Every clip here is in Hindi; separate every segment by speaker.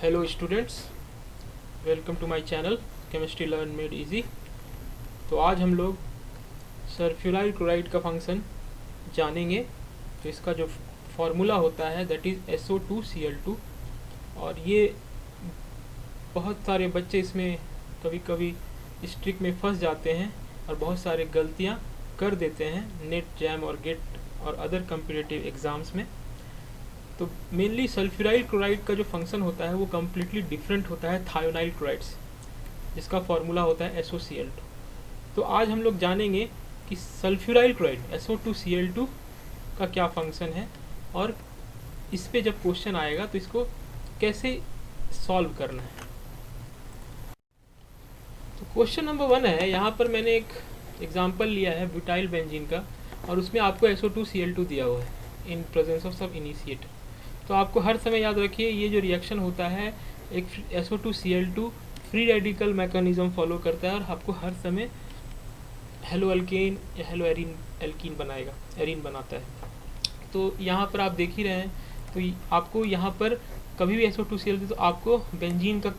Speaker 1: Hello students, welcome to my channel chemistry learn made easy. तो आज हम लोग सल्फ्यूराइल क्लोराइड का फंक्शन जानेंगे। तो इसका जो फॉर्मूला होता है दैट इज़ SO2Cl2। और ये बहुत सारे बच्चे इसमें कभी कभी इस ट्रिक में फंस जाते हैं और बहुत सारे गलतियाँ कर देते हैं नेट, जैम और गेट और अदर कम्पिटिटिव एग्ज़ाम्स में। तो मेनली सल्फ्यूराइल क्लोराइड का जो फंक्शन होता है वो कम्प्लीटली डिफरेंट होता है थायोनाइल क्लोराइड से, जिसका फॉर्मूला होता है SOCl2। तो आज हम लोग जानेंगे कि सल्फ्यूराइल क्लोराइड SO2Cl2 का क्या फंक्शन है और इस पे जब क्वेश्चन आएगा तो इसको कैसे सॉल्व करना है। तो क्वेश्चन नंबर 1 है, यहाँ पर मैंने एक एग्जांपल लिया है ब्यूटाइल बेंजीन का और उसमें आपको SO2Cl2 दिया हुआ है इन प्रेजेंस ऑफ सब इनिशिएटर। तो आपको हर समय याद रखिए ये जो रिएक्शन होता है एक SO2Cl2 free radical mechanism follow करता है और आपको हर समय हेलो अल्केन या हेलो एल्कीन बनाएगा, एरीन बनाता है। तो यहाँ पर आप देख ही रहे हैं, तो आपको यहाँ पर कभी भी SO2Cl2 तो आपको बेंजीन का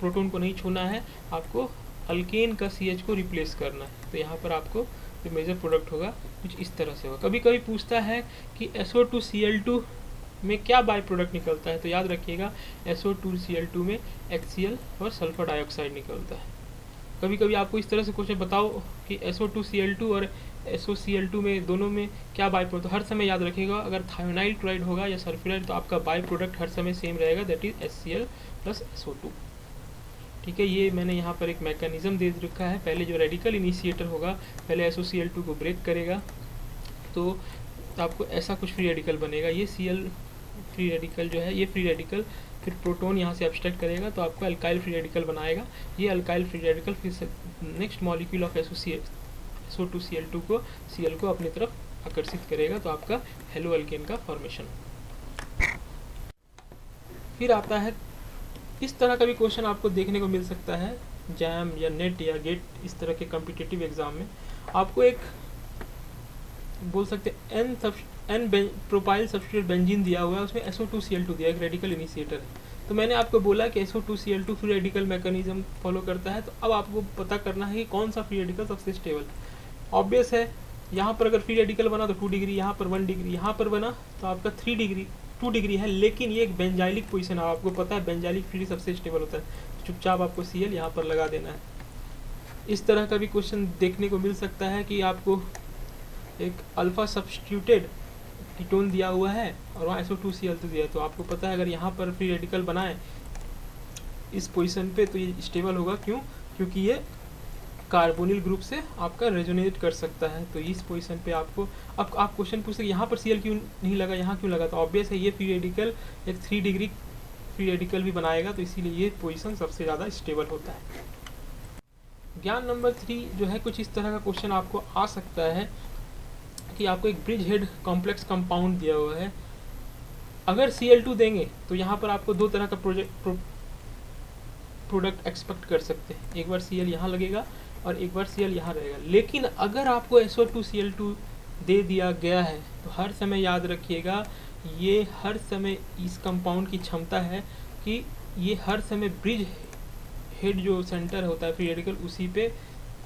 Speaker 1: प्रोटोन को नहीं छूना है, आपको अल्केन का CH को रिप्लेस करना है। तो यहाँ पर आपको जो मेजर प्रोडक्ट होगा कुछ इस तरह से होगा। कभी कभी पूछता है कि SO2Cl2 में क्या बाई प्रोडक्ट निकलता है, तो याद रखिएगा SO2Cl2 में HCl और सल्फर डाइऑक्साइड निकलता है। कभी कभी आपको इस तरह से क्वेश्चन बताओ कि SO2Cl2 और SOCl2 में दोनों में क्या बाई प्रोडक्ट, तो हर समय याद रखिएगा अगर थायोनाइल क्लोराइड होगा या सल्फ्यूराइड तो आपका बाई प्रोडक्ट हर समय सेम रहेगा, that is HCl plus SO2। ठीक है, ये मैंने यहाँ पर एक मैकेनिज्म दे रखा है। पहले जो रेडिकल इनिशिएटर होगा पहले SOCl2 को ब्रेक करेगा तो आपको ऐसा कुछ फ्री रेडिकल बनेगा। ये Cl फ्री रेडिकल जो है, ये फ्री रेडिकल फिर प्रोटोन यहाँ से एब्स्ट्रैक्ट करेगा तो आपको अल्काइल फ्री रेडिकल बनाएगा। ये अल्काइल फ्री रेडिकल फिर नेक्स्ट मॉलिक्यूल ऑफ SO2Cl2 को Cl को अपनी तरफ आकर्षित करेगा तो आपका हेलो अल्केन का फॉर्मेशन। फिर आता है इस तरह का भी क्वेश्चन आपको देखने को मिल सकता है जैम या नेट या गेट, इस तरह के कम्पिटिटिव एग्जाम में आपको एक बोल सकते हैं एन प्रोपाइल सब्स्टिट्यूट बेंजीन दिया हुआ है, उसमें SO2Cl2 दिया, एक रेडिकल इनिशिएटर है। तो मैंने आपको बोला कि SO2Cl2 free radical mechanism follow करता है। तो अब आपको पता करना है कि कौन सा फ्री रेडिकल सबसे स्टेबल है। ऑब्वियस है, यहाँ पर अगर फ्री रेडिकल बना तो 2 डिग्री, यहाँ पर 1 डिग्री, यहाँ पर बना तो आपका 3 डिग्री 2 डिग्री है, लेकिन ये एक बेंजाइलिक पोजिशन है। आपको पता है बेंजाइलिक फ्री सबसे स्टेबल होता है, तो चुपचाप आपको Cl यहाँ पर लगा देना है। इस तरह का भी क्वेश्चन देखने को मिल सकता है कि आपको एक अल्फा सब्स्टिट्यूटेड कीटोन दिया हुआ है और वहाँ SO2Cl2 दिया है। तो आपको पता है अगर यहाँ पर फ्री रेडिकल बनाए इस पोजीशन पे तो ये स्टेबल होगा। क्यों? क्योंकि ये कार्बोनिल ग्रुप से आपका रेजोनेट कर सकता है। तो इस पोजीशन पे आपको अब आप क्वेश्चन पूछते हैं यहाँ पर Cl क्यों नहीं लगा, यहाँ क्यों लगा, तो ऑब्वियस है ये फ्री रेडिकल एक 3 डिग्री फ्री रेडिकल भी बनाएगा, तो इसीलिए ये पोजीशन सबसे ज़्यादा स्टेबल होता है। ज्ञान नंबर 3 जो है, कुछ इस तरह का क्वेश्चन आपको आ सकता है कि आपको एक ब्रिज हेड कॉम्प्लेक्स कंपाउंड दिया हुआ है। अगर Cl2 देंगे तो यहाँ पर आपको दो तरह का प्रोडक्ट एक्सपेक्ट कर सकते हैं, एक बार Cl यहाँ लगेगा और एक बार Cl यहाँ रहेगा। लेकिन अगर आपको SO2Cl2 दे दिया गया है तो हर समय याद रखिएगा ये हर समय इस कंपाउंड की क्षमता है कि ये हर समय ब्रिज हेड जो सेंटर होता है फ्री रेडिकल उसी पे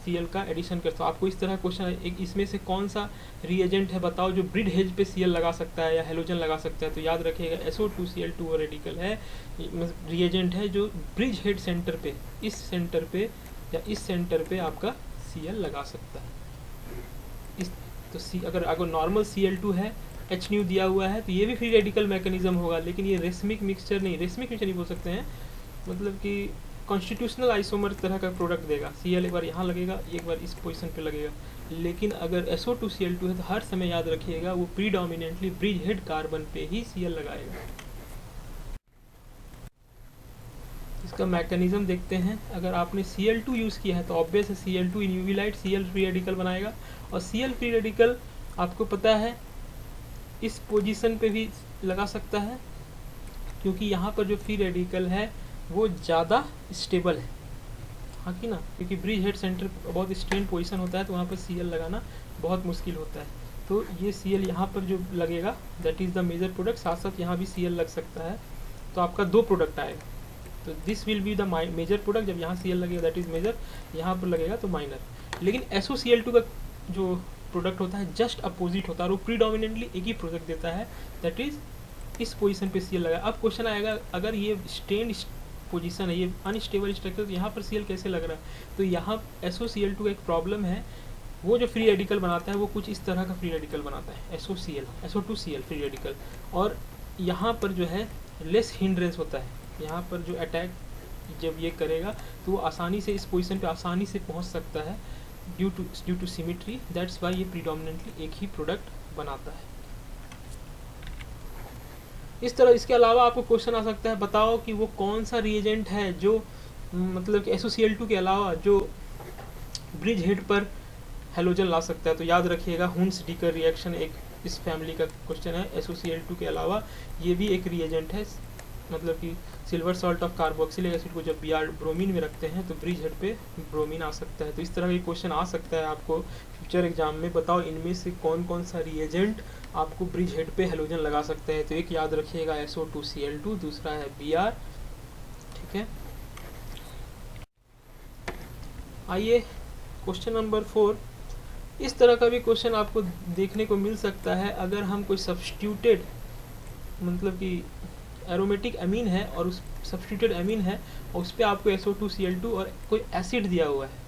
Speaker 1: Cl का एडिशन करता हूँ। आपको इस तरह क्वेश्चन एक इसमें से कौन सा रिएजेंट है बताओ जो ब्रिज हेड पे Cl लगा सकता है या हेलोजन लगा सकता है, तो याद रखिएगा SO2Cl2 और रेडिकल है, रिएजेंट है जो ब्रिज हेड सेंटर पे, इस सेंटर पे या इस सेंटर पे आपका Cl लगा सकता है। इस तो अगर नॉर्मल Cl2 है, H न्यू दिया हुआ है, तो ये भी फ्री रेडिकल मैकेनिज्म होगा, लेकिन ये रेसमिक मिक्सचर नहीं बोल सकते हैं, मतलब कि कॉन्स्टिट्यूशनल आइसोमर तरह का प्रोडक्ट देगा। Cl एक बार यहाँ लगेगा, एक बार इस पोजीशन पे लगेगा। लेकिन अगर SO2Cl2 है तो हर समय याद रखिएगा वो प्रीडोमिनेंटली ब्रिज हेड कार्बन पे ही Cl लगाएगा। इसका मैकेनिज्म देखते हैं। अगर आपने Cl2 यूज़ किया है तो ऑब्वियस है Cl2 in UV light Cl free radical बनाएगा, और Cl फ्री रेडिकल आपको पता है इस पोजीशन पे भी लगा सकता है, क्योंकि यहाँ पर जो फ्री रेडिकल है वो ज़्यादा स्टेबल है, हाँ कि ना, क्योंकि ब्रिज हेड सेंटर बहुत स्ट्रेन पोजीशन होता है तो वहाँ पर Cl लगाना बहुत मुश्किल होता है। तो ये Cl यहाँ पर जो लगेगा that is the major product, साथ साथ यहाँ भी Cl लग सकता है, तो आपका 2 प्रोडक्ट आएगा। तो this will be the major product. जब यहाँ Cl लगेगा दैट इज मेजर, यहाँ पर लगेगा तो माइनर। लेकिन SOCl2 का जो प्रोडक्ट होता है जस्ट अपोजिट होता है, और वो प्रीडोमिनेंटली एक ही प्रोडक्ट देता है, दैट इज इस पोजीशन पे Cl लगा। अब क्वेश्चन आएगा, अगर ये स्टेन्ड पोजीशन है, ये अनस्टेबल स्ट्रक्चर, तो यहाँ पर Cl कैसे लग रहा है? तो यहाँ SOCl2 का एक प्रॉब्लम है, वो जो फ्री रेडिकल बनाता है वो कुछ इस तरह का फ्री रेडिकल बनाता है, SO2Cl फ्री रेडिकल। और यहाँ पर जो है लेस हिंड्रेंस होता है, यहाँ पर जो अटैक जब ये करेगा तो वो आसानी से इस पोजीशन पे आसानी से पहुँच सकता है due to symmetry. That's why ये प्रीडोमिनेंटली एक ही प्रोडक्ट बनाता है। इस तरह इसके अलावा आपको क्वेश्चन आ सकता है, बताओ कि वो कौन सा रिएजेंट है जो मतलब कि SOCl2 के अलावा जो ब्रिज हेड पर हेलोजन ला सकता है। तो याद रखिएगा हुन्स डीकर रिएक्शन एक इस फैमिली का क्वेश्चन है। SOCl2 के अलावा ये भी एक रिएजेंट है, मतलब कि silver salt of carboxylic acid को जब Br ब्रोमीन में रखते हैं तो ब्रिज हेड पे ब्रोमीन आ सकता है। तो इस तरह के क्वेश्चन आ सकता है आपको फ्यूचर एग्जाम में, बताओ इनमें से कौन कौन सा रिएजेंट आपको ब्रिज हेड पे हेलोजन लगा सकते हैं। तो एक याद रखिएगा SO2Cl2, दूसरा है Br, ठीक है। आइए क्वेश्चन नंबर 4। इस तरह का भी क्वेश्चन आपको देखने को मिल सकता है, अगर हम कोई सब्स्टिट्यूटेड मतलब कि एरोमेटिक अमीन है और उस सब्स्टिट्यूटेड अमीन है और उस पर आपको SO2Cl2 और कोई एसिड दिया हुआ है।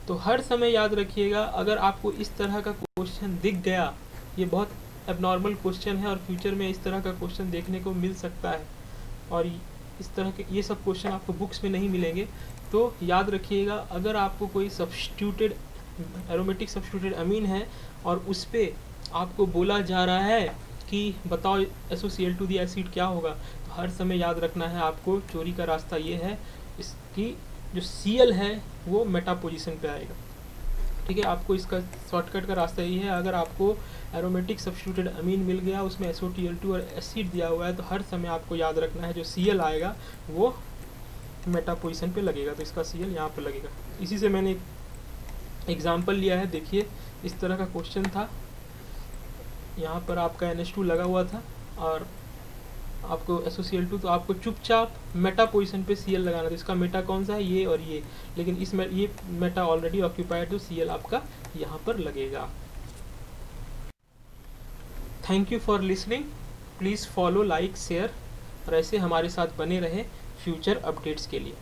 Speaker 1: तो हर समय याद रखिएगा, अगर आपको इस तरह का क्वेश्चन दिख गया, ये बहुत एबनॉर्मल क्वेश्चन है और फ्यूचर में इस तरह का क्वेश्चन देखने को मिल सकता है, और इस तरह के ये सब क्वेश्चन आपको बुक्स में नहीं मिलेंगे। तो याद रखिएगा, अगर आपको कोई सब्स्टिट्यूटेड एरोमेटिक सब्स्टिट्यूटेड अमीन है और उस पर आपको बोला जा रहा है कि बताओ SOCl2 दी एसिड क्या होगा, तो हर समय याद रखना है आपको, चोरी का रास्ता ये है, इसकी जो Cl है वो मेटा पोजीशन पे आएगा, ठीक है। आपको इसका शॉर्टकट का रास्ता यही है, अगर आपको एरोमेटिक सब्स्टिट्यूटेड अमीन मिल गया, उसमें SOTL2 और एसिड दिया हुआ है, तो हर समय आपको याद रखना है जो Cl आएगा वो मेटा पोजीशन पे लगेगा, तो इसका Cl यहाँ पर लगेगा। इसी से मैंने एग्जाम्पल लिया है, देखिए इस तरह का क्वेश्चन था, यहाँ पर आपका NH2 लगा हुआ था और आपको SOCl2, तो आपको चुपचाप मेटा पोजीशन पे Cl लगाना था। इसका मेटा कौन सा है, ये और ये, लेकिन इसमें ये मेटा ऑलरेडी ऑक्यूपाइड, तो Cl आपका यहाँ पर लगेगा। Thank you for listening, please follow, like, share और ऐसे हमारे साथ बने रहे फ्यूचर अपडेट्स के लिए।